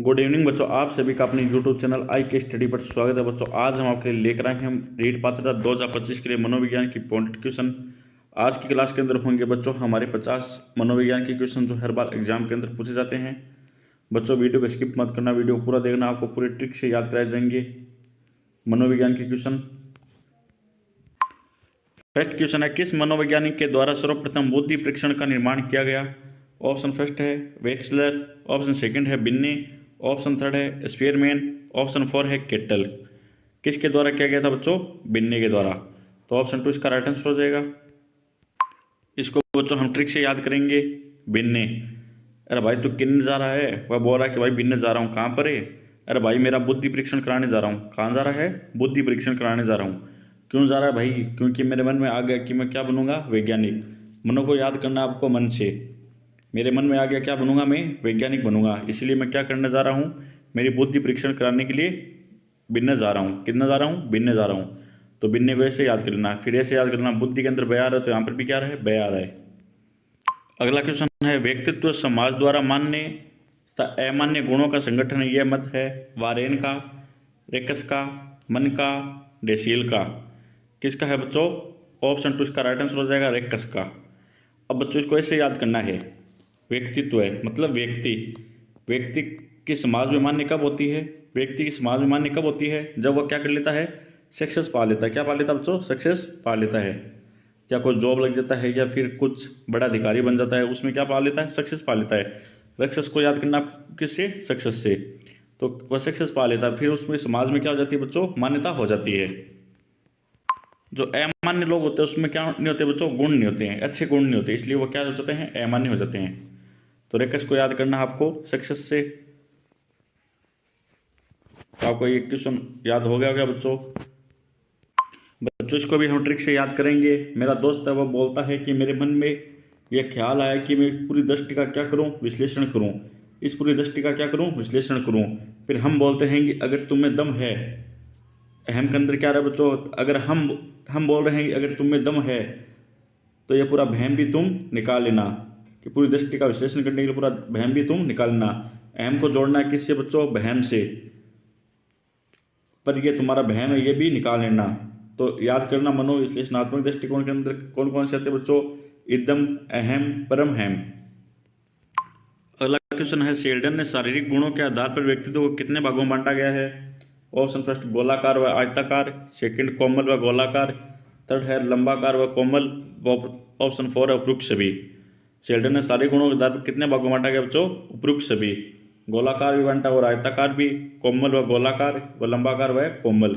Good evening बच्चों, आप सभी का अपने यूट्यूब चैनल आई के स्टडी पर स्वागत है। बच्चों आज हम आपके लिए लेकर आए हैं हम रीट पात्रता 2025 के लिए मनोविज्ञान की पॉइंटेड क्वेश्चन। आज की क्लास के अंदर होंगे बच्चों हमारे 50 मनोविज्ञान के क्वेश्चन जो हर बार एग्जाम के अंदर पूछे जाते हैं। बच्चों वीडियो को स्किप मत करना, वीडियो पूरा देखना, आपको पूरी ट्रिक से याद कराए जाएंगे मनोविज्ञान के क्वेश्चन। फर्स्ट क्वेश्चन है, किस मनोवैज्ञानिक के द्वारा सर्वप्रथम बुद्धि परीक्षण का निर्माण किया गया? ऑप्शन फर्स्ट है वेक्सलर, ऑप्शन सेकंड है बिन्ने, ऑप्शन थर्ड है स्पीयरमैन, ऑप्शन फोर है केटल। किसके द्वारा किया गया था बच्चों? बिन्ने के द्वारा। तो ऑप्शन टू इसका राइट आंसर हो जाएगा। इसको बच्चों हम ट्रिक से याद करेंगे। बिन्ने, अरे भाई तू किन्ने जा रहा है? वह बोल रहा है कि भाई बिन्ने जा रहा हूँ। कहाँ पर है? अरे भाई मेरा बुद्धि परीक्षण कराने जा रहा हूँ। कहाँ जा रहा है? बुद्धि परीक्षण कराने जा रहा हूँ। क्यों जा रहा है भाई? क्योंकि मेरे मन में आ गया कि मैं क्या बनूंगा? वैज्ञानिक। मनों को याद करना आपको मन से। मेरे मन में आ गया क्या बनूंगा? मैं वैज्ञानिक बनूंगा, इसलिए मैं क्या करने जा रहा हूँ? मेरी बुद्धि परीक्षण कराने के लिए बिन्ने जा रहा हूँ। कितना जा रहा हूँ? बिन्ने जा रहा हूँ। तो बिन्ने को ऐसे याद कर लेना, फिर ऐसे याद करना, बुद्धि के अंदर बया आ रहा है तो यहाँ पर भी क्या रहा है? बया आ रहा है। अगला क्वेश्चन है, व्यक्तित्व समाज द्वारा मान्य तथा अमान्य गुणों का संगठन यह मत है वारेन का, रेकस का, मन का, डेसील का। किसका है बच्चों? ऑप्शन टू इसका राइट आंसर हो जाएगा रेकस का। अब बच्चों इसको ऐसे याद करना है, व्यक्तित्व है मतलब व्यक्ति। व्यक्ति की समाज में मान्य कब होती है? व्यक्ति की समाज में मान्य कब होती है? जब वह क्या कर लेता है? सक्सेस पा लेता है। क्या पा लेता है बच्चों? सक्सेस पा लेता है। या कोई जॉब लग जाता है या फिर कुछ बड़ा अधिकारी बन जाता है, उसमें क्या पा लेता है? सक्सेस पा लेता है। सक्सेस को याद करना किससे? सक्सेस से। तो वह सक्सेस पा लेता है, फिर उसमें समाज में क्या हो जाती है बच्चों? मान्यता हो जाती है। जो अमान्य लोग होते हैं उसमें क्या नहीं होते बच्चों? गुण नहीं होते हैं, अच्छे गुण नहीं होते, इसलिए वो क्या हो जाते हैं? अमान्य हो जाते हैं। तो रेकस को याद करना आपको सक्सेस से। तो आपको ये क्वेश्चन याद हो गया बच्चों। बच्चों इसको भी हम ट्रिक से याद करेंगे। मेरा दोस्त है, वो बोलता है कि मेरे मन में यह ख्याल आया कि मैं पूरी दृष्टि का क्या करूं? विश्लेषण करूं। इस पूरी दृष्टि का क्या करूं? विश्लेषण करूं। फिर हम बोलते हैं कि अगर तुम में दम है, अहम के अंदर क्या रहा है बच्चों? अगर हम बोल रहे हैं कि अगर तुम में दम है तो यह पूरा वहम भी तुम निकाल लेना, कि पूरी दृष्टि का विश्लेषण करने के लिए पूरा वहम भी तुम निकाल लेना। अहम को जोड़ना है किससे बच्चों? वहम से। पर ये तुम्हारा वहम है, ये भी निकाल लेना। तो याद करना, मनोविश्लेषणात्मक दृष्टिकोण के अंदर कौन कौन से आते हैं बच्चों? इदम, अहम, परम, हैम। अगला क्वेश्चन है, शेल्डन ने शारीरिक गुणों के आधार पर व्यक्तित्व को कितने भागों में बांटा गया है? ऑप्शन फर्स्ट गोलाकार व आयताकार, सेकंड कोमल व गोलाकार, थर्ड है लंबाकार व कोमल, ऑप्शन फोर है उपयुक्त सभी। शेल्डन ने शारीरिक गुणों के आधार पर कितने भागों में बांटा गया बच्चों? उपयुक्त सभी। गोलाकार भी बांटा और आयताकार भी, कोमल व गोलाकार व लंबाकार व कोमल,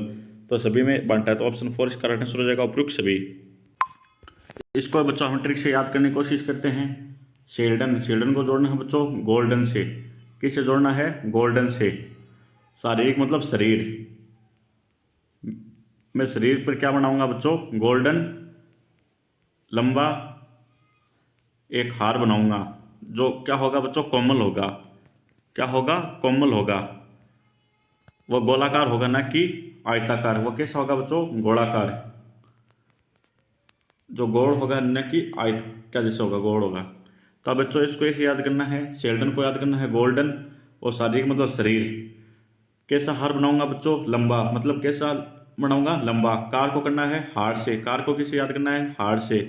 तो सभी में बांटा है। तो ऑप्शन फोर इसका राइट आंसर हो जाएगा उपयुक्त सभी। इसको बच्चों हम ट्रिक से याद करने की कोशिश करते हैं। शेल्डन को जोड़ना है बच्चों गोल्डन से। किससे जोड़ना है? गोल्डन से। शारीरिक मतलब शरीर। मैं शरीर पर क्या बनाऊंगा बच्चों? गोल्डन लंबा एक हार बनाऊंगा, जो क्या होगा बच्चों? कोमल होगा। क्या होगा? कोमल होगा। वह गोलाकार होगा ना कि आयताकार। वो कैसा होगा बच्चों? गोलाकार। जो गोल होगा न कि आयत क्या जैसे होगा? गोल होगा। तो अब बच्चों इसको ऐसे याद करना है, शेल्डन को याद करना है गोल्डन, और शारीरिक मतलब शरीर। कैसा हार बनाऊंगा बच्चों? लंबा। मतलब कैसा बनाऊंगा? लंबा। कार को करना है हार से। कार को किसे याद करना है? हार से।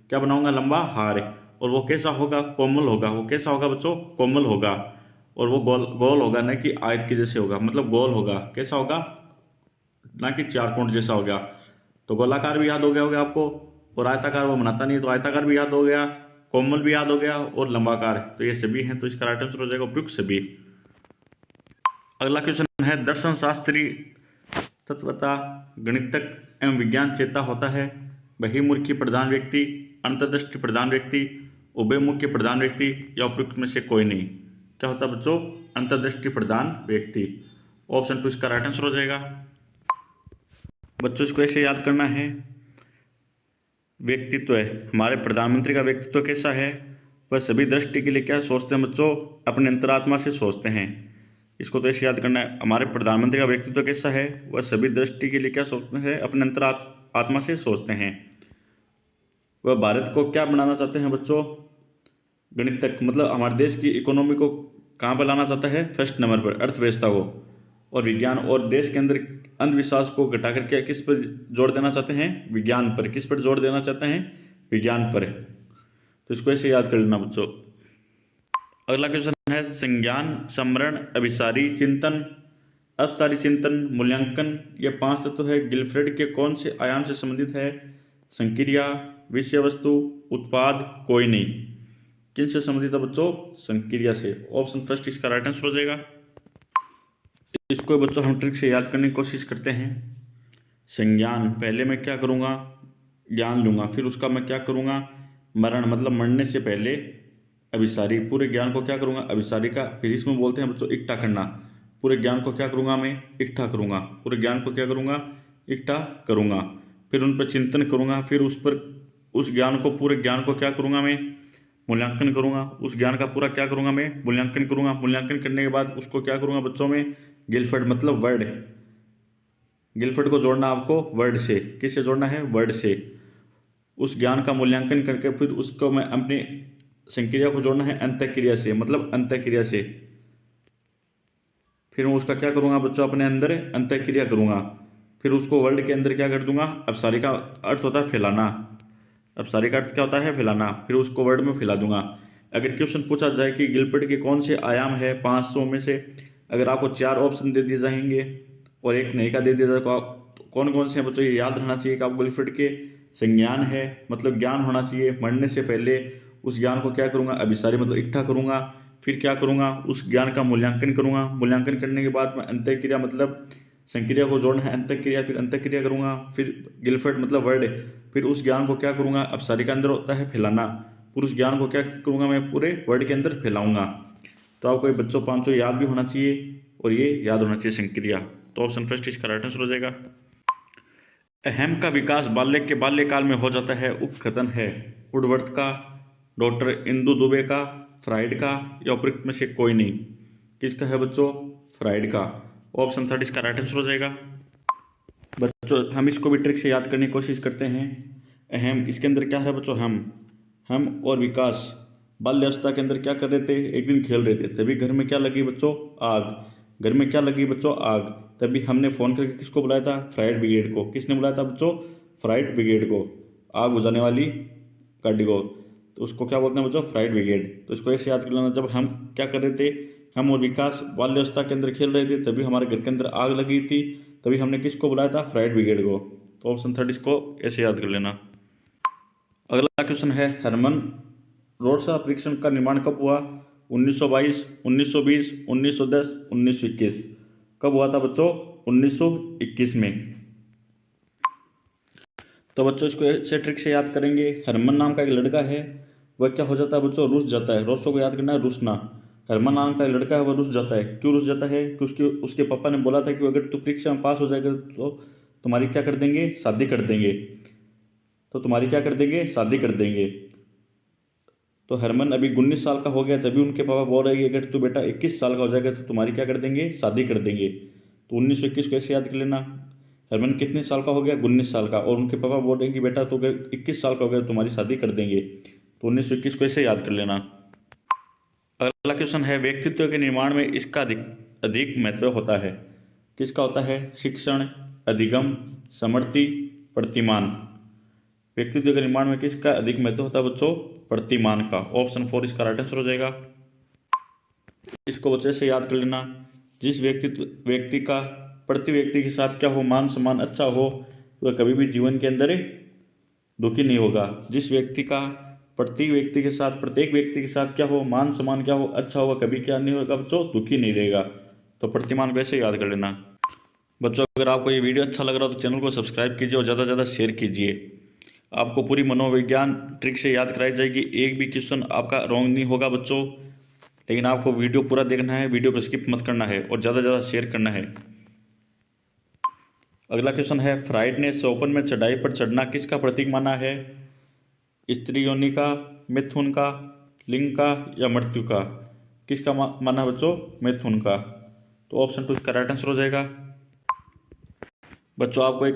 क्या बनाऊंगा? लंबा हार। और वो कैसा होगा? कोमल होगा। वो कैसा होगा बच्चों? कोमल होगा। और वो गोल गोल होगा ना कि आयत के जैसे होगा, मतलब गोल होगा। कैसा होगा? ना कि चारकोण जैसा हो गया। तो गोलाकार भी याद हो गया होगा आपको, और आयताकार वो बनाता नहीं, तो आयताकार भी याद हो गया, कोमल भी याद हो गया, और लंबाकार। तो ये सभी हैं, तो इसका राइट आंसर हो जाएगा उपयुक्त सभी। अगला क्वेश्चन है, दर्शन शास्त्री तत्वता गणितक एवं विज्ञान चेता होता है बहिर्मुखी प्रधान व्यक्ति, अंतर्दृष्टि प्रधान व्यक्ति, उभयमुखी प्रधान व्यक्ति, या उपयुक्त में से कोई नहीं। क्या होता है बच्चों? अंतर्दृष्टि प्रधान व्यक्ति। ऑप्शन टू इसका राइट आंसर हो जाएगा। बच्चों इसको ऐसे याद करना है, व्यक्तित्व है हमारे प्रधानमंत्री का व्यक्तित्व कैसा है? वह सभी दृष्टि के लिए क्या सोचते हैं बच्चों? अपने अंतरात्मा से सोचते हैं। इसको तो ऐसे याद करना है, हमारे प्रधानमंत्री का व्यक्तित्व कैसा है? वह सभी दृष्टि के लिए क्या सोचते हैं? अपने अंतरात्मा से सोचते हैं। वह भारत को क्या बनाना चाहते हैं बच्चों? गणितज्ञ। मतलब हमारे देश की इकोनॉमी को कहाँ पर लाना चाहता है? फर्स्ट नंबर पर, अर्थव्यवस्था को। और विज्ञान और देश के अंदर अंधविश्वास को घटा करके किस पर जोड़ देना चाहते हैं? विज्ञान पर। किस पर जोड़ देना चाहते हैं? विज्ञान पर। तो इसको ऐसे याद कर लेना बच्चों। अगला क्वेश्चन है संज्ञान, समरण, अभिसारी, चिंतन, अपसारी चिंतन, मूल्यांकन। ये 5 तत्व है गिलफ्रेड के कौन से आयाम से संबंधित है? संक्रिया, विषय वस्तु, उत्पाद, कोई नहीं। किन से संबंधित है बच्चों? संक्रिया से। ऑप्शन फर्स्ट इसका राइट आंसर हो जाएगा। इसको बच्चों हम ट्रिक से याद करने की कोशिश करते हैं। संज्ञान, पहले मैं क्या करूँगा? ज्ञान लूँगा, फिर उसका मैं क्या करूँगा? मरण, मतलब मरने से पहले अभिसारी, पूरे ज्ञान को क्या करूँगा? अभिसारी का फिजिक्स में बोलते हैं बच्चों इकट्ठा करना। पूरे ज्ञान को क्या करूँगा? मैं इकट्ठा करूँगा। पूरे ज्ञान को क्या करूँगा? इकट्ठा करूँगा। फिर उन पर चिंतन करूँगा, फिर उस ज्ञान को, पूरे ज्ञान को क्या करूँगा? मैं मूल्यांकन करूँगा। उस ज्ञान का पूरा क्या करूँगा? मैं मूल्यांकन करूँगा। मूल्यांकन करने के बाद उसको क्या करूँगा बच्चों? में गिलफर्ड, मतलब वर्ड। गिलफर्ड को जोड़ना आपको वर्ड से। किससे जोड़ना है? वर्ड से। उस ज्ञान का मूल्यांकन करके फिर उसको मैं अपनी संक्रिया को जोड़ना है अंतःक्रिया से, मतलब अंतःक्रिया से। फिर मैं उसका क्या करूँगा बच्चों? अपने अंदर अंतःक्रिया करूँगा। फिर उसको वर्ल्ड के अंदर क्या कर दूंगा? अपसारी का अर्थ होता है फैलाना। अपसारी का अर्थ क्या होता है? फैलाना। फिर उसको वर्ड में फैला दूंगा। अगर क्वेश्चन पूछा जाए कि गिलफर्ड के कौन से आयाम है 500 में से, अगर आपको 4 ऑप्शन दे दिए जाएंगे और एक नहीं का दे दिया जाए, तो कौन कौन से हैं बच्चों? ये याद रहना चाहिए कि आपको गिलफर्ड के संज्ञान है, मतलब ज्ञान होना चाहिए। मरने से पहले उस ज्ञान को क्या करूँगा? अभिसारी, मतलब इकट्ठा करूँगा। फिर क्या करूँगा? उस ज्ञान का मूल्यांकन करूँगा। मूल्यांकन करने के बाद मैं अंतःक्रिया, मतलब संक्रिया को जोड़ना है अंतःक्रिया, फिर अंतःक्रिया करूँगा। फिर गिलफर्ड, मतलब वर्ड। फिर उस ज्ञान को क्या करूँगा? अपसारी का अंदर होता है फैलाना। फिर उस ज्ञान को क्या करूँगा? मैं पूरे वर्ड के अंदर फैलाऊंगा। तो आपको ये बच्चों 500 याद भी होना चाहिए और ये याद होना चाहिए संक्रिया। तो ऑप्शन फर्स्ट इसका राइट आंसर हो जाएगा। अहम का विकास बाल्यकाल में हो जाता है, उपकथन है वुडवर्थ का, डॉक्टर इंदु दुबे का, फ्राइड का, या उपयुक्त में से कोई नहीं। किसका है बच्चों? फ्राइड का। ऑप्शन थर्ड इसका राइट आंसर हो जाएगा। बच्चों हम इसको भी ट्रिक से याद करने की कोशिश करते हैं। अहम, इसके अंदर क्या है बच्चों? हम और विकास बाल्यावस्था के अंदर क्या कर रहे थे? एक दिन खेल रहे थे, तभी घर में क्या लगी बच्चों? आग। घर में क्या लगी बच्चों? आग। तभी हमने फ़ोन करके किसको बुलाया था? फायर ब्रिगेड को। किसने बुलाया था बच्चों? फायर ब्रिगेड को, आग बुझाने वाली गाड़ी को। तो उसको क्या बोलते हैं बच्चों? Fire brigade. तो इसको ऐसे याद कर लेना, जब हम क्या कर रहे थे? हम और विकास बाल्यावस्था के अंदर खेल रहे थे, तभी हमारे घर के अंदर आग लगी थी, तभी हमने किसको बुलाया था? फायर ब्रिगेड को। तो ऑप्शन थर्ड इसको ऐसे याद कर लेना। अगला क्वेश्चन है हरमन रोड परीक्षण का निर्माण कब हुआ? 1922, 1920, 1910, 1921। कब हुआ था बच्चों? 1921 में। तो बच्चों इसको ऐसे ट्रिक से याद करेंगे। हरमन नाम का एक लड़का है, वह क्या हो जाता है बच्चों? रुस जाता है। रोसो को याद करना है, रुसना। हरमन नाम का एक लड़का है, वह रुस जाता है। क्यों रुस जाता है? क्योंकि उसके पापा ने बोला था कि अगर तू परीक्षा में पास हो जाएगा तो तुम्हारी क्या कर देंगे? शादी कर देंगे। तो तुम्हारी क्या कर देंगे? शादी कर देंगे। तो हरमन अभी 19 साल का हो गया, तभी उनके पापा बोल रहे हैं कि अगर तू बेटा 21 साल का हो जाएगा तो तुम्हारी क्या कर देंगे? शादी कर देंगे। तो 1921 को ऐसे याद कर लेना। हरमन कितने साल का हो गया? 19 साल का। और उनके पापा बोल रहे हैं कि बेटा तू अगर 21 साल का हो गया तो तुम्हारी शादी कर देंगे। तो 1921 को ऐसे याद कर लेना। अगला क्वेश्चन है व्यक्तित्व के निर्माण में इसका अधिक महत्व होता है। किसका होता है? शिक्षण, अधिगम, समृद्धि, प्रतिमान। व्यक्तित्व के निर्माण में किसका अधिक महत्व होता है बच्चों? प्रतिमान का। ऑप्शन 4 इसका राइट आंसर हो जाएगा। इसको बच्चे से याद कर लेना। जिस व्यक्ति का प्रति व्यक्ति के साथ क्या हो? मान सम्मान अच्छा हो, वह कभी भी जीवन के अंदर दुखी नहीं होगा। जिस व्यक्ति का प्रत्येक व्यक्ति के साथ क्या हो? मान सम्मान क्या हो? अच्छा होगा, कभी क्या नहीं होगा बच्चों? दुखी नहीं रहेगा। तो प्रतिमान को ऐसे याद कर लेना। बच्चों अगर आपको ये वीडियो अच्छा लग रहा हो तो चैनल को सब्सक्राइब कीजिए और ज़्यादा से ज़्यादा शेयर कीजिए। आपको पूरी मनोविज्ञान ट्रिक से याद कराई जाएगी, एक भी क्वेश्चन आपका रॉन्ग नहीं होगा बच्चों। लेकिन आपको वीडियो पूरा देखना है, वीडियो को स्किप मत करना है और ज़्यादा से ज़्यादा शेयर करना है। अगला क्वेश्चन है फ्राइड ने सोपन में चढ़ाई पर चढ़ना किसका प्रतीक माना है? स्त्री योनि का, मिथुन का, लिंग का, या मृत्यु का? किसका माना है बच्चों? मिथुन का। तो ऑप्शन 2 इसका राइट आंसर हो जाएगा। बच्चों आपको एक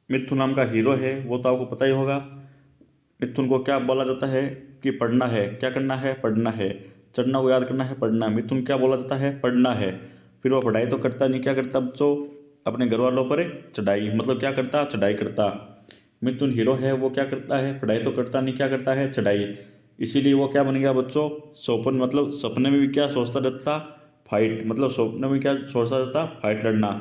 मिथुन नाम का हीरो है, वो तो आपको पता ही होगा। मिथुन को क्या बोला जाता है? कि पढ़ना है। क्या करना है? पढ़ना है। चढ़ना को याद करना है पढ़ना। मिथुन क्या बोला जाता है, पढ़ना है। फिर वो पढ़ाई तो करता नहीं, क्या करता बच्चों, अपने घर वालों पर चढ़ाई, मतलब क्या करता, चढ़ाई करता। मिथुन हीरो है, वो क्या करता है, पढ़ाई तो करता नहीं, क्या करता है, चढ़ाई। इसीलिए वो क्या बन गया बच्चों, स्वप्न, मतलब सपने में भी क्या सोचता रहता, फाइट, मतलब सपने में क्या सोचता रहता, फाइट लड़ना।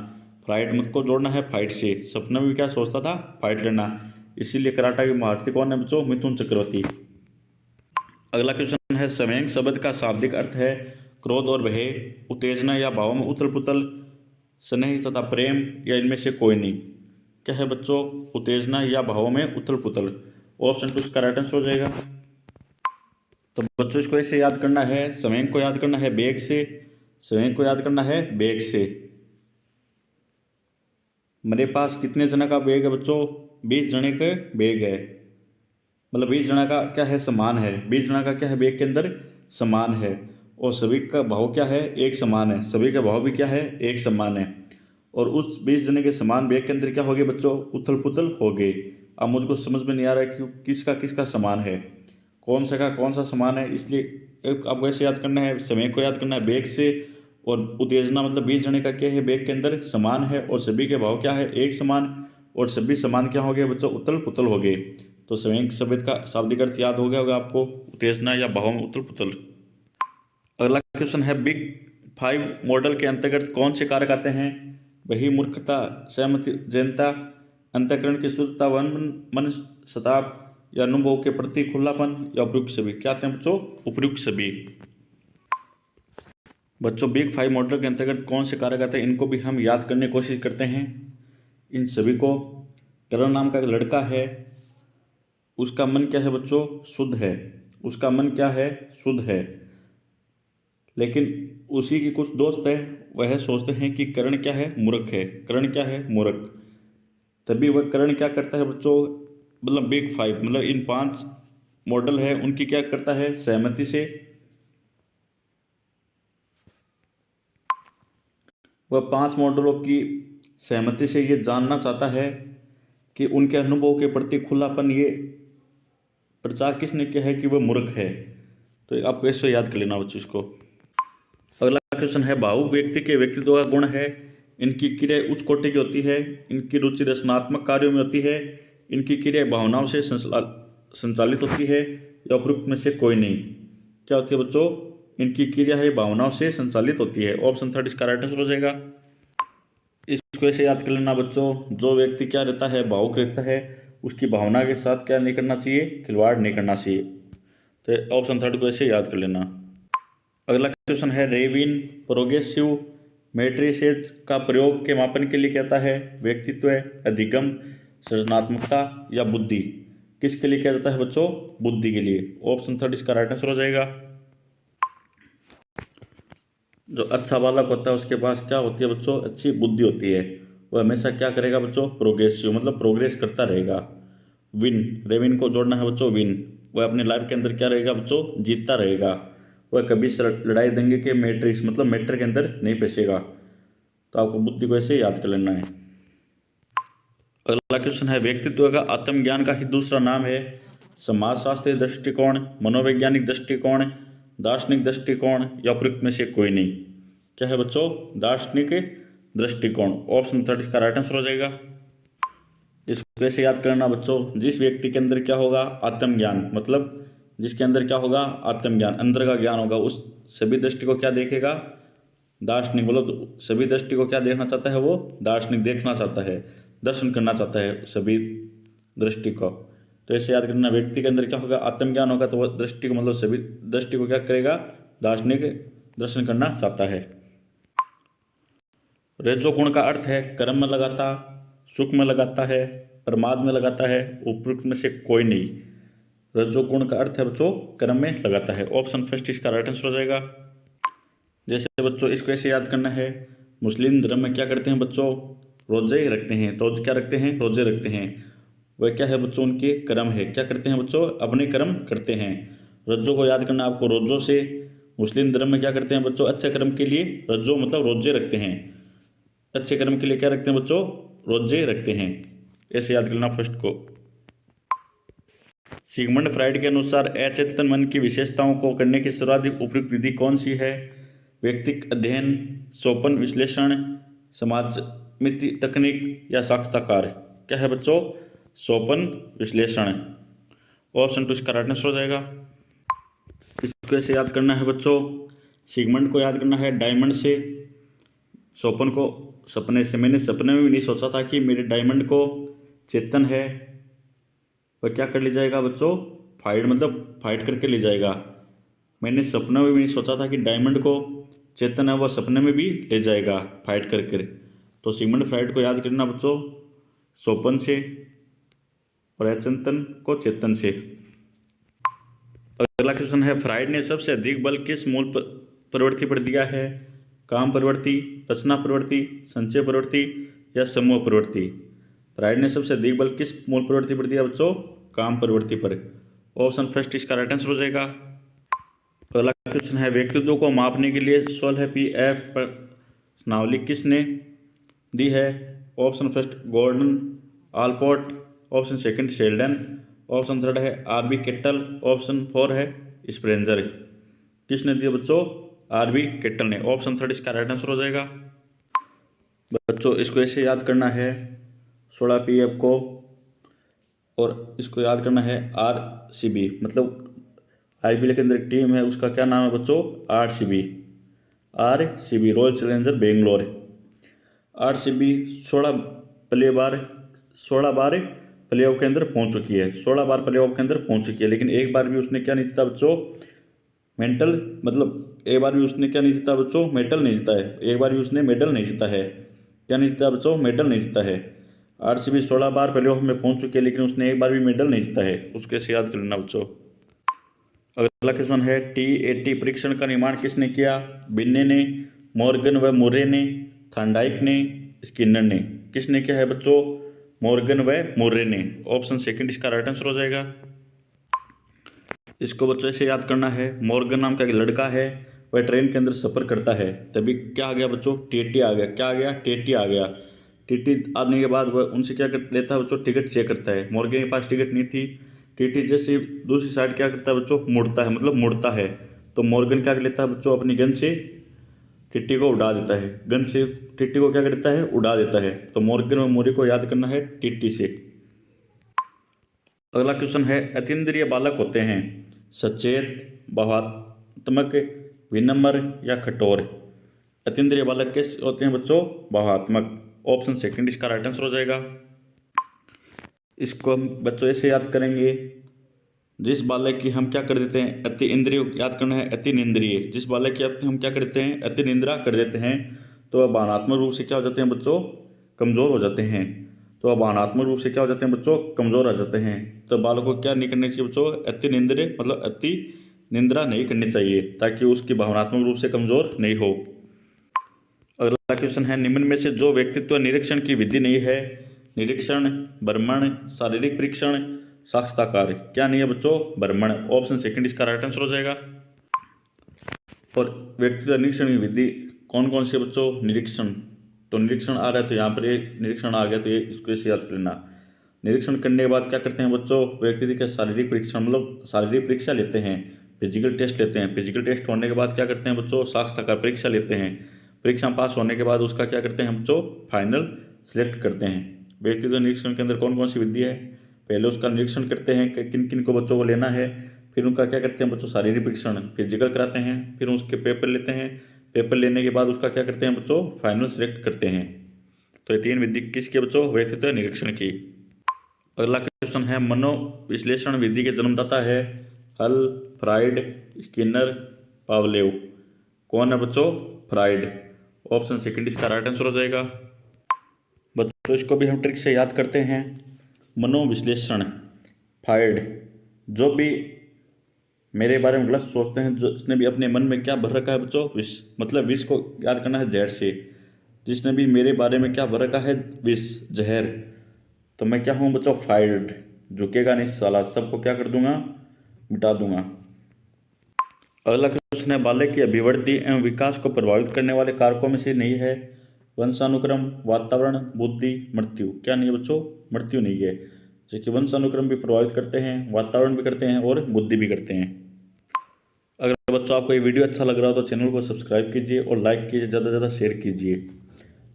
फाइट मत को जोड़ना है फाइट से, सपने में भी क्या सोचता था, फाइट लड़ना। इसीलिए कराटा की महारथी कौन है बच्चों, मिथुन चक्रवर्ती। अगला क्वेश्चन है, संवेग शब्द का शाब्दिक अर्थ है क्रोध और भय, उत्तेजना या भावों में उथल पुथल, स्नेह तथा प्रेम, या इनमें से कोई नहीं। क्या है बच्चों, उत्तेजना या भावों में उथल पुथल। ऑप्शन 2 इसका राइट आंसर हो जाएगा। तो बच्चों इसको ऐसे याद करना है, संवेग को याद करना है बेग से, संवेग को याद करना है बेग से। मेरे पास कितने जना का बेग है बच्चों, 20 जने के बेग है, मतलब 20 जना का क्या है, समान है। 20 जना का क्या है, बेग के अंदर समान है। और सभी का भाव क्या है, एक समान है। सभी का भाव भी क्या है, एक समान है। और उस 20 जने के समान बेग के अंदर क्या हो गए बच्चों, उथल पुथल हो गए। अब मुझको समझ में नहीं आ रहा है कि किसका किसका समान है, कौन सा का कौन सा समान है। इसलिए आपको ऐसे याद करना है, समय को याद करना है बेग से, और उत्तेजना मतलब 20 जने का क्या है, बेग के अंदर समान है, और सभी के भाव क्या है, एक समान। और सभी समान क्या हो गए बच्चों, उथल पुथल हो गए। तो संवेग शब्द का शाब्दिक अर्थ याद हो गया होगा आपको, उत्तेजना या भावों में उथल पुथल। अगला क्वेश्चन है, बिग 5 मॉडल के अंतर्गत कौन से कारक आते हैं, वही मूर्खता, सहमति, जैनता, अंतःकरण की शुद्धता, वन मन सताप, या अनुभव के प्रति खुलापन, या उपयुक्त सभी। क्या आते हैं बच्चों, उपयुक्त सभी। बच्चों बिग 5 मॉडल के अंतर्गत कौन से कारक आते हैं, इनको भी हम याद करने की कोशिश करते हैं। इन सभी को, करण नाम का एक लड़का है, उसका मन क्या है बच्चों, शुद्ध है। उसका मन क्या है, शुद्ध है। लेकिन उसी के कुछ दोस्त है, वह सोचते हैं कि करण क्या है, मूर्ख है। करण क्या है, मूर्ख। तभी वह करण क्या करता है बच्चों, मतलब बिग 5 मतलब इन 5 मॉडल है उनकी क्या करता है, सहमति से वह 5 मॉडलों की सहमति से ये जानना चाहता है कि उनके अनुभव के प्रति खुलापन, ये प्रचार किसने किया है कि वह मूर्ख है। तो आप कैसे याद कर लेना बच्चों इसको। अगला क्वेश्चन है, भावुक व्यक्ति के व्यक्तित्व का गुण है, इनकी क्रिया उच्च कोटि की होती है, इनकी रुचि रचनात्मक कार्यों में होती है, इनकी क्रिया भावनाओं से संचालित होती है, या उपयुक्त में से कोई नहीं। क्या होती है बच्चों, इनकी क्रिया है भावनाओं से संचालित होती है। ऑप्शन 3 इसका राइट आंसर हो जाएगा। इसको ऐसे याद कर लेना बच्चों, जो व्यक्ति क्या रहता है, भावुक रहता है, उसकी भावना के साथ क्या नहीं करना चाहिए, खिलवाड़ नहीं करना चाहिए। तो ऑप्शन 3 को ऐसे याद कर लेना। अगला क्वेश्चन है, रेविन प्रोग्रेसिव मैट्रिसेस का प्रयोग के मापन के लिए कहता है, व्यक्तित्व, अधिगम, सृजनात्मकता, या बुद्धि। किसके लिए किया जाता है बच्चों, बुद्धि के लिए। ऑप्शन 3 इसका राइट आंसर हो जाएगा। जो अच्छा बालक होता है उसके पास क्या होती है बच्चों, अच्छी बुद्धि होती है। वह हमेशा क्या करेगा बच्चों, प्रोग्रेसिव मतलब प्रोग्रेस करता रहेगा। विन, रेविन को जोड़ना है बच्चों, विन। वह अपनी लाइफ के अंदर क्या रहेगा बच्चों, जीतता रहेगा। वह कभी लड़ाई दंगे के मैट्रिक्स मतलब मैटर के अंदर नहीं फंसेगा। तो आपको बुद्धि को ऐसे याद कर लेना है। अगला क्वेश्चन है, व्यक्तित्व का आत्मज्ञान का ही दूसरा नाम है, समाजशास्त्रीय दृष्टिकोण, मनोवैज्ञानिक दृष्टिकोण, दार्शनिक दृष्टिकोण, या उपयुक्त में से कोई नहीं। क्या है बच्चों, दार्शनिक दृष्टिकोण। ऑप्शन 3 इसका राइट आंसर हो जाएगा। इसको कैसे याद करना बच्चों, जिस व्यक्ति के अंदर क्या होगा, आत्मज्ञान, मतलब जिसके अंदर क्या होगा, आत्मज्ञान, अंदर का ज्ञान होगा, उस सभी दृष्टि को क्या देखेगा, दार्शनिक। बोलो तो सभी दृष्टि को क्या देखना चाहता है, वो दार्शनिक देखना चाहता है, दर्शन करना चाहता है सभी दृष्टि को। तो ऐसे याद करना, व्यक्ति के अंदर क्या होगा, आत्मज्ञान होगा, तो वह दृष्टि को मतलब सभी दृष्टि को क्या करेगा, दार्शनिक दर्शन करना चाहता है। रजो गुण का अर्थ है कर्म में लगाता, सुख में लगाता है, प्रमाद में लगाता है, उपयुक्त में से कोई नहीं। रजो गुण का अर्थ है बच्चों, कर्म में लगाता है। ऑप्शन 1 इसका राइट आंसर हो जाएगा। जैसे बच्चों इसको ऐसे याद करना है, मुस्लिम धर्म में क्या करते हैं बच्चों, रोजे रखते हैं। तो रोज क्या रखते हैं, रोजे रखते हैं। वह क्या है बच्चों, उनके कर्म है, क्या करते हैं बच्चों, अपने कर्म करते हैं। रज्जो को याद करना आपको, रोजों से। मुस्लिम धर्म में क्या करते हैं बच्चों, अच्छे कर्म के लिए रज्जो मतलब रोजे रखते हैं। अच्छे कर्म के लिए क्या रखते हैं बच्चों, रोजे रखते हैं। ऐसे याद करना फर्स्ट को। सिगमंड फ्राइड के अनुसार अचेतन मन की विशेषताओं को करने की सर्वाधिक उपयुक्त विधि कौन सी है? व्यक्तिक अध्ययन, सोपन विश्लेषण, समाजमिति तकनीक या साक्षात्कार? क्या है बच्चों? सोपन विश्लेषण। ऑप्शन 2 इसका राइट आंसर हो जाएगा। इसको ऐसे याद करना है बच्चों, सिगमंड को याद करना है डायमंड से, सोपन को सपने से। मैंने सपने में भी नहीं सोचा था कि मेरे डायमंड को चेतन है, वह क्या कर ले जाएगा बच्चों? फाइट, मतलब फाइट करके ले जाएगा। मैंने सपने में भी नहीं सोचा था कि डायमंड को चेतन है, वह सपने में भी ले जाएगा फाइट करके। तो सिगमंड फ्राइड को याद करना बच्चों सोपन से और अचेतन को चेतन से। अगला क्वेश्चन है, फ्राइड ने सबसे अधिक बल किस मूल प्रवृत्ति पर दिया है? काम प्रवृत्ति, रचना प्रवृत्ति, संचय प्रवृत्ति या समूह प्रवृत्ति? फ्राइड ने सबसे अधिक बल किस मूल प्रवृत्ति पर दिया बच्चों? काम प्रवृत्ति पर। ऑप्शन फर्स्ट इसका राइट आंसर हो जाएगा। अगला क्वेश्चन है, व्यक्तित्व को मापने के लिए 16 PF प्रश्नावली किसने दी है? Option first Gordon Allport, option second Sheldon, option third है RB केटल, ऑप्शन 4 है स्प्रेंजर। किसने दिया बच्चों? RB केटल ने। ऑप्शन थर्ड इसका राइट आंसर हो जाएगा। बच्चों इसको ऐसे याद करना है 16 PF को, और इसको याद करना है RCB, मतलब IPL के अंदर एक टीम है, उसका क्या नाम है बच्चों? RCB, royal challenger Bangalore. RCB 16 बार प्लेऑफ के अंदर पहुंच चुकी है, 16 बार प्लेऑफ के अंदर पहुंच चुकी है, लेकिन एक बार भी उसने क्या नहीं जीता बच्चों? मेंटल, मतलब एक बार भी उसने क्या नहीं जीता बच्चों? मेडल नहीं जीता है। एक बार भी उसने मेडल नहीं जीता है। क्या नहीं जीता बच्चों? मेडल नहीं जीता है। RCB 16 बार प्लेऑफ में पहुंच चुकी है, लेकिन उसने एक बार भी मेडल नहीं जीता है। उसके से याद कर लेना बच्चों। अगला क्वेश्चन है, TAT परीक्षण का निर्माण किसने किया? बिन्ने ने, मॉर्गन व मुरे ने, थॉर्नडाइक ने, स्किनर ने? किसने किया है बच्चों? मॉर्गन व मुरे ने। ऑप्शन सेकंड इसका राइट आंसर हो जाएगा। इसको बच्चों ऐसे याद करना है, मॉर्गन नाम का एक लड़का है, वह ट्रेन के अंदर सफ़र करता है, तभी क्या आ गया बच्चों? TAT आ गया। क्या आ गया? TAT आ गया। TAT आने के बाद वह उनसे क्या कर लेता है बच्चों? टिकट चेक करता है। मॉर्गन के पास टिकट नहीं थी। TAT जैसे दूसरी साइड क्या करता है बच्चों? मुड़ता है, मतलब मुड़ता है। तो मॉर्गन क्या कर लेता है बच्चों? अपनी गन से TAT को उड़ा देता है। गन से TAT को क्या करता है? उड़ा देता है। तो मॉर्गन व मुरे को याद करना है TAT से। अगला क्वेश्चन है, अतीन्द्रिय बालक होते हैं सचेत, भावात्मक, विनम्र या कठोर? अतीन्द्रिय बालक कैसे होते हैं बच्चों? भावात्मक। ऑप्शन सेकंड इसका राइट आंसर हो जाएगा। इसको हम बच्चों ऐसे याद करेंगे, जिस बालक की हम क्या कर देते हैं? अति इंद्रिय याद करना है, अति निंद्रिय। जिस बालक की हम क्या कर देते हैं? अति निंद्रा कर देते हैं, तो वह भावनात्मक रूप से क्या हो जाते हैं बच्चों? कमज़ोर हो जाते हैं। तो वह भावनात्मक रूप से क्या हो जाते हैं बच्चों? कमज़ोर हो जाते हैं। तो बालक को क्या नहीं करनी चाहिए बच्चों? अति निंद्रिय, मतलब अति निंद्रा नहीं करनी चाहिए, ताकि उसकी भावनात्मक रूप से कमज़ोर नहीं हो। अगला क्वेश्चन है, निम्न में से जो व्यक्तित्व निरीक्षण की विधि नहीं है? निरीक्षण, भ्रमण, शारीरिक परीक्षण, साक्षात्कार? क्या नहीं है बच्चों? भ्रमण। ऑप्शन सेकंड इसका राइट आंसर हो जाएगा। और व्यक्तित्व निरीक्षण की विधि कौन कौन सी है बच्चों? निरीक्षण। तो निरीक्षण आ रहा है, तो यहाँ पर ये निरीक्षण आ गया, तो ये इसको ऐसे याद कर लेना। निरीक्षण करने के बाद क्या करते हैं बच्चों? व्यक्ति का शारीरिक परीक्षण, मतलब शारीरिक परीक्षा लेते हैं, फिजिकल टेस्ट लेते हैं। फिजिकल टेस्ट होने के बाद क्या करते हैं बच्चों? साक्षात्कार परीक्षा लेते हैं। परीक्षा पास होने के बाद उसका क्या करते हैं बच्चों? फाइनल सिलेक्ट करते हैं। व्यक्तित्व निरीक्षण के अंदर कौन कौन सी विधि है? पहले उसका निरीक्षण करते हैं कि किन किन को बच्चों को लेना है, फिर उनका क्या करते हैं बच्चों? शारीरिक परीक्षण, फिजिकल कराते हैं, फिर उसके पेपर लेते हैं। पेपर लेने के बाद उसका क्या करते हैं बच्चों? फाइनल सिलेक्ट करते हैं। तो ये 3 विधि किसकी बच्चों? व्यक्तित्व निरीक्षण की। अगला क्वेश्चन है, मनोविश्लेषण विधि के जन्मदाता है हल, फ्राइड, स्किनर, पावलेव? कौन है बच्चों? फ्राइड। ऑप्शन सेकंड इसका राइट आंसर हो जाएगा। बच्चों इसको भी हम ट्रिक से याद करते हैं। मनोविश्लेषण, फ्राइड, जो भी मेरे बारे में गलत सोचते हैं, जो जिसने भी अपने मन में क्या भर रखा है बच्चों? विष, मतलब विष को याद करना है जेड से। जिसने भी मेरे बारे में क्या भर रखा है? विष, जहर। तो मैं क्या हूँ बच्चों? फ्राइड। झुकेगा नहीं साला, सबको क्या कर दूंगा? मिटा दूंगा। अगला क्वेश्चन है, बालक की अभिवृद्धि एवं विकास को प्रभावित करने वाले कारकों में से नहीं है? वंशानुक्रम, वातावरण, बुद्धि, मृत्यु? क्या नहीं है बच्चों? मृत्यु नहीं है। जो कि वंशानुक्रम भी प्रभावित करते हैं, वातावरण भी करते हैं और बुद्धि भी करते हैं। अगर बच्चों आपको ये वीडियो अच्छा लग रहा हो तो चैनल को सब्सक्राइब कीजिए और लाइक कीजिए, ज़्यादा से ज़्यादा शेयर कीजिए।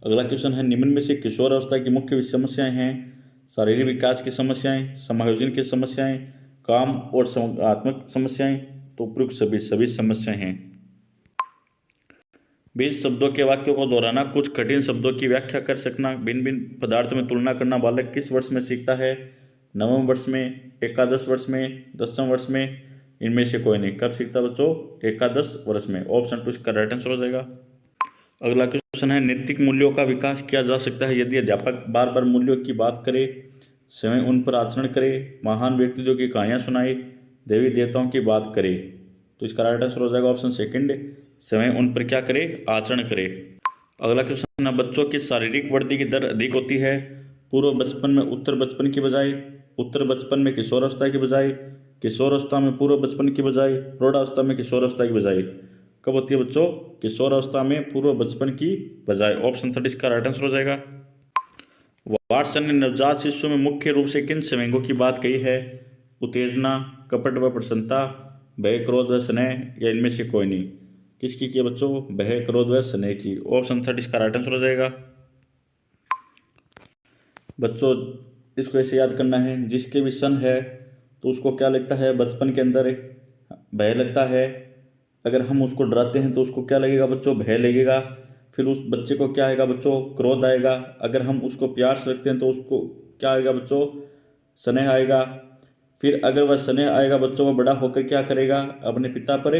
अगला क्वेश्चन है, निम्न में से किशोर अवस्था की मुख्य समस्याएं हैं शारीरिक विकास की समस्याएं, समायोजन की समस्याएं, काम और संज्ञानात्मक समस्याएं। तो उपयुक्त सभी समस्याएं हैं। 20 शब्दों के वाक्यों को दोहराना, कुछ कठिन शब्दों की व्याख्या कर सकना, भिन्न भिन्न पदार्थों में तुलना करना बालक किस वर्ष में सीखता है? 9वें वर्ष में, एकादश वर्ष में, 10वें वर्ष में, इनमें से कोई नहीं। कब सीखता है बच्चों? एकादश वर्ष में। ऑप्शन 2 इसका राइट आंसर हो जाएगा। अगला क्वेश्चन है, नैतिक मूल्यों का विकास किया जा सकता है यदि अध्यापक बार बार मूल्यों की बात करे, स्वयं उन पर आचरण करे, महान व्यक्तित्व की कहानियां सुनाए, देवी देवताओं की बात करे। तो इसका राइट आंसर हो जाएगा ऑप्शन सेकंड, स्वयं उन पर क्या करे? आचरण करे। अगला क्वेश्चन है, बच्चों की शारीरिक वृद्धि की दर अधिक होती है पूर्व बचपन में उत्तर बचपन की बजाय, उत्तर बचपन में किशोरावस्था की बजाय, किशोरावस्था में पूर्व बचपन की बजाय, प्रौढ़ावस्था में किशोरावस्था की बजाय। कब होती है बच्चों? किशोरावस्था में पूर्व बचपन की बजाय। ऑप्शन 3 इसका राइट आंसर हो जाएगा। वाटसन ने नवजात शिशु में मुख्य रूप से किन संवेगों की बात कही है? उत्तेजना, कपट व प्रसन्नता, भय, क्रोध व स्नेह, या इनमें से कोई नहीं। किसकी की है बच्चों? भय, क्रोध व स्नेह की। ऑप्शन 3 इसका राइट आंसर हो जाएगा। बच्चों इसको ऐसे याद करना है, जिसके भी सन है तो उसको क्या लगता है? बचपन के अंदर भय लगता है। अगर हम उसको डराते हैं तो उसको क्या लगेगा बच्चों? भय लगेगा। फिर उस बच्चे को क्या आएगा बच्चों? क्रोध आएगा। अगर हम उसको प्यार से रखते हैं तो उसको क्या आएगा बच्चों? स्नेह आएगा। फिर अगर वह स्नेह आएगा बच्चों, वह बड़ा होकर क्या करेगा? अपने पिता पर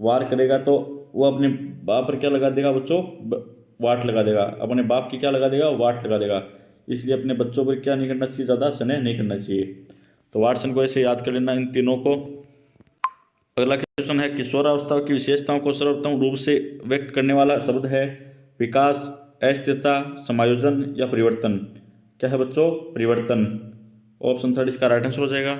वार करेगा, तो वह अपने बाप पर क्या लगा देगा बच्चों? वाट लगा देगा। अपने बाप की क्या लगा देगा? वाट लगा देगा। इसलिए अपने बच्चों पर क्या नहीं करना चाहिए? ज़्यादा स्नेह नहीं करना चाहिए। तो वाटसन को ऐसे याद कर लेना, इन तीनों को। अगला क्वेश्चन है, किशोरावस्था की विशेषताओं को सर्वोत्तम रूप से व्यक्त करने वाला शब्द है विकास, अस्थिरता, समायोजन या परिवर्तन। क्या है बच्चों? परिवर्तन। ऑप्शन 3 इसका राइट आंसर हो जाएगा।